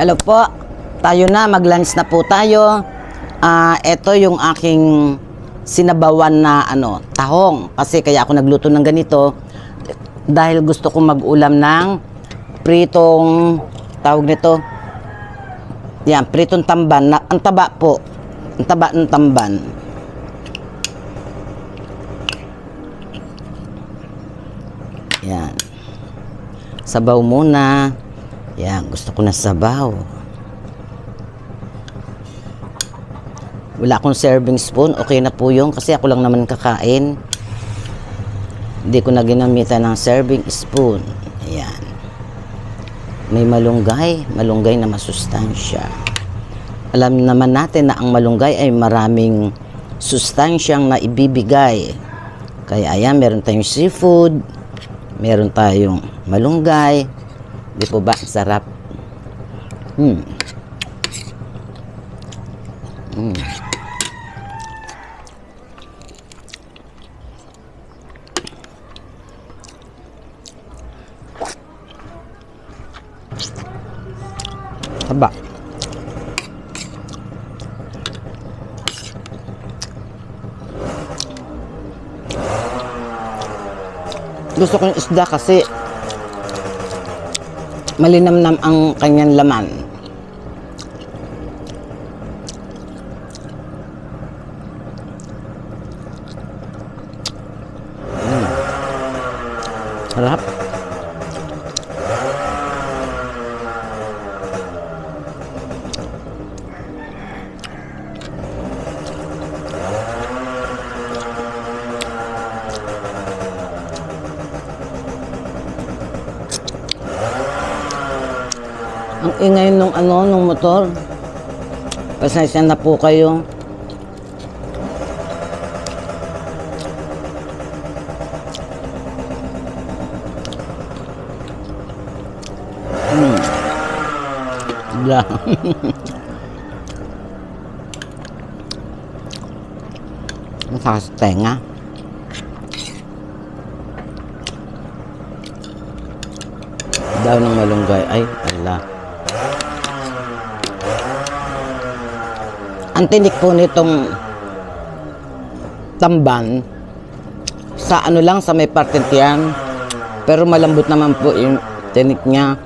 Hello po. Tayo na, mag-lunch na po tayo. Ito yung aking sinabawan na tahong. Kasi kaya ako nagluto ng ganito dahil gusto kong mag-ulam ng pritong tawag nito. Yan, pritong tamban. Ang taba po. Ang taba ng tamban. Yan. Sabaw muna. Yan, gusto ko na sabaw. Wala akong serving spoon. Okay na po yun kasi ako lang naman kakain. Hindi ko na ginamitan ng serving spoon. Ayan. May malunggay. Malunggay na masustansya. Alam naman natin na ang malunggay ay maraming sustansyang na ibibigay. Kaya ayan, meron tayong seafood. Meron tayong malunggay. Di po ba? Sarap. Haba. Gusto ko yung isda kasi malinamnam ang kanyang laman. Harap. Ang ingay nung nung motor. Pasensya na po kayo. Blah. Masakit sa tenga. Daw ng malunggay. Ay, ala. Ang tinik po nitong tamban sa lang sa may parte tiyan, pero malambot naman po yung tinik niya.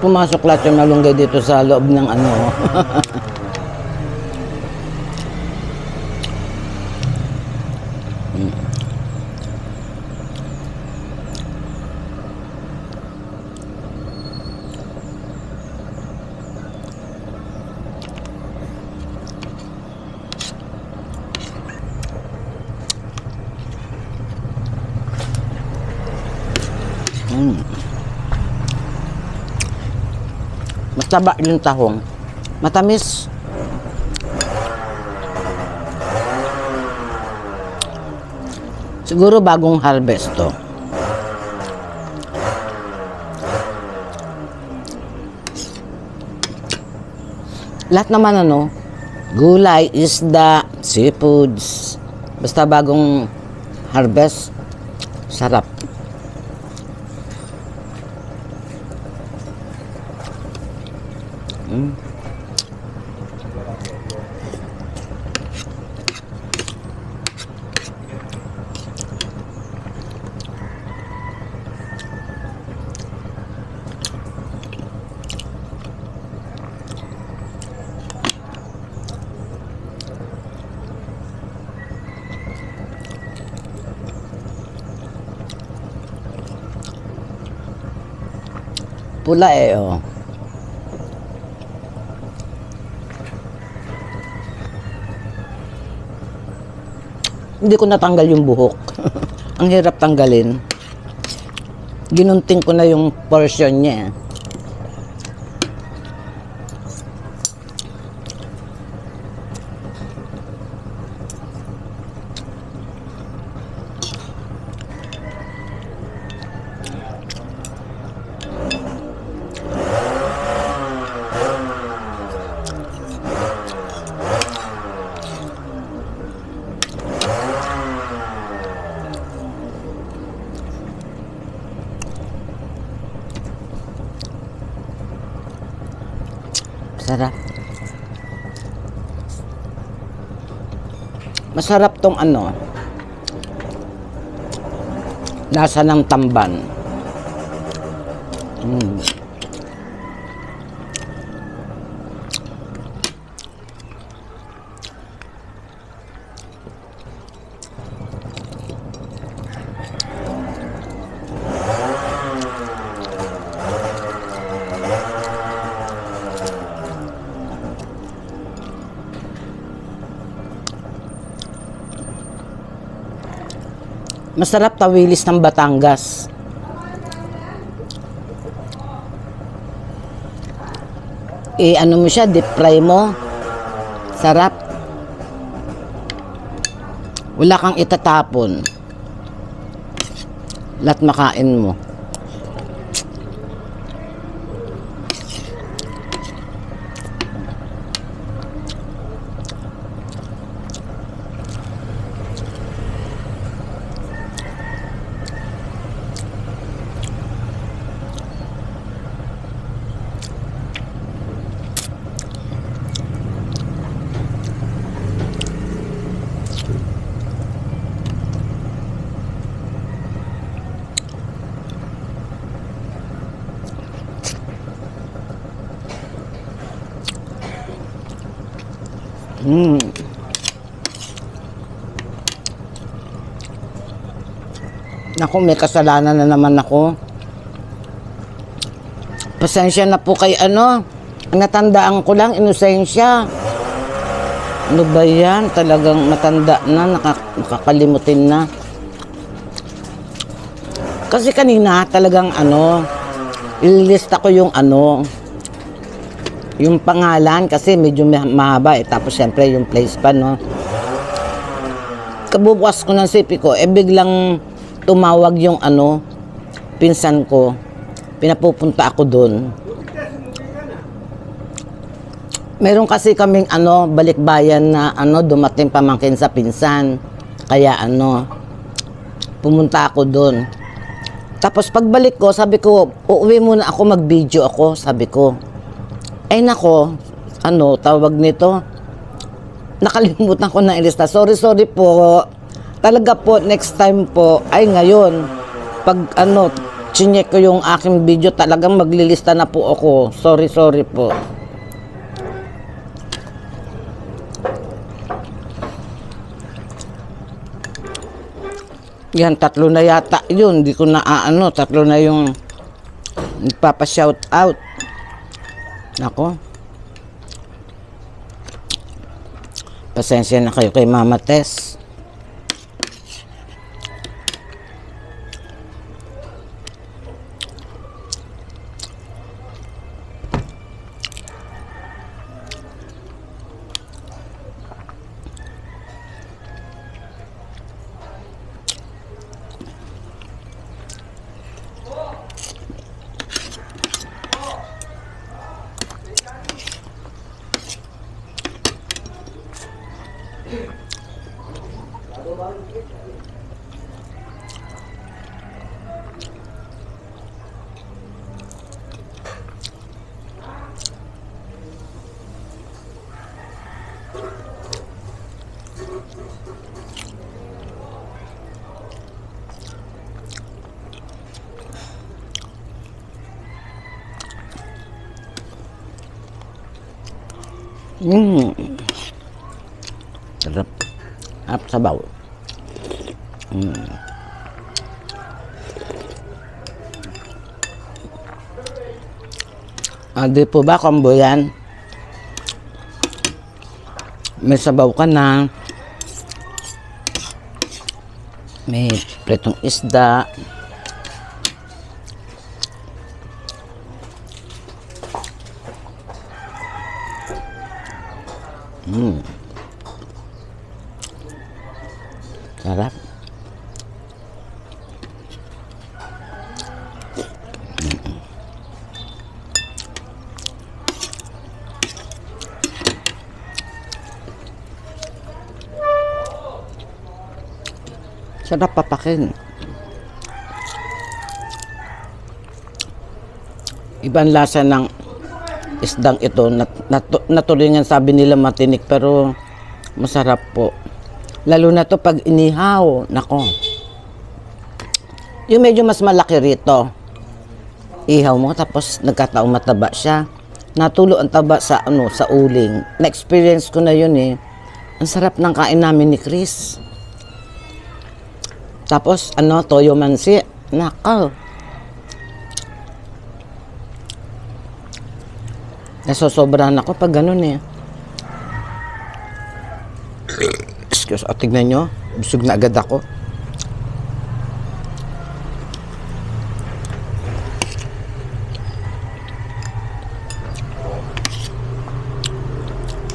Pumasok lahat yung malunggay dito sa loob ng Mataba yung tahong. Matamis. Siguro bagong harvest to. Lahat naman gulay, isda, seafoods. Basta bagong harvest, sarap. Pula Hindi ko natanggal yung buhok. Ang hirap tanggalin. Ginunting ko na yung portion niya. Sarap. Masarap tong ano, lasa ng tamban. Masarap tawilis ng Batangas. Ano mo siya, deep fry mo. Sarap. Wala kang itatapon. Lahat makain mo. Naku, may kasalanan na naman ako. Pasensya na po kay ano. Natandaan ko lang, inosensya. Ano ba yan? Talagang matanda na, nakakalimutin na. Kasi kanina talagang ano, ililista ko yung ano, yung pangalan kasi medyo mahaba eh. Tapos syempre yung place pa, no. Kabubukas ko ng sipi ko, biglang tumawag yung ano, pinsan ko. Pinapupunta ako doon. Meron kasi kaming ano, balikbayan na ano, dumating pamangkin sa pinsan. Kaya ano, pumunta ako doon. Tapos pagbalik ko, sabi ko, uuwi muna ako, mag-video ako, sabi ko. Ay nako, ano, tawag nito, nakalimutan ko na ilista. Sorry po. Talaga po, next time po, ay ngayon, pag ano, chinek ko yung aking video, talagang maglilista na po ako. Sorry po. Yan, 3 na yata yun. Hindi ko na ano, 3 na yung nagpapa-shout out. Nako. Pasensya na kayo kay Mama Tess. Sarap. Sabaw. Di po ba combo yan? May sabaw ka na. May pritong isda. Sarap. Sarap papakin. Ibang lasa ng isdang ito. Natulingan, sabi nila matinik, pero masarap po. Lalo na to pag inihaw. Nako. Yung medyo mas malaki rito. Ihaw mo, tapos nagkataong mataba siya. Natulo ang taba sa, sa uling. Na-experience ko na yun eh. Ang sarap ng kain namin ni Chris. Tapos, toyo mansi. Nakaw. Nasosobrahan ako pag ganun eh. Excuse, tignan nyo. Busog na agad ako.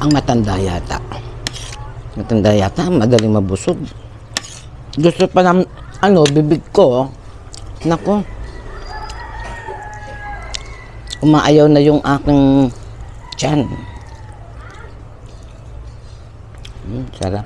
Ang matanda yata. Matanda yata, madaling mabusog. Gusto pa ng, bibig ko. Nako. Umaayaw na yung aking tiyan. Sarap.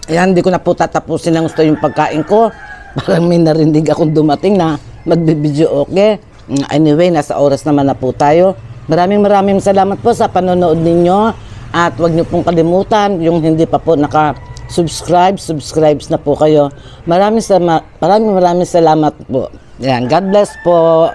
Ayan, hindi ko na po tatapusin ng gusto yung pagkain ko. Parang may narinig akong dumating na magbibideo okay. Anyway, nasa oras naman na po tayo. Maraming salamat po sa panonood ninyo. At huwag niyo pong kalimutan, yung hindi pa po naka-subscribe na po kayo. Maraming salamat po. Ayan, God bless po.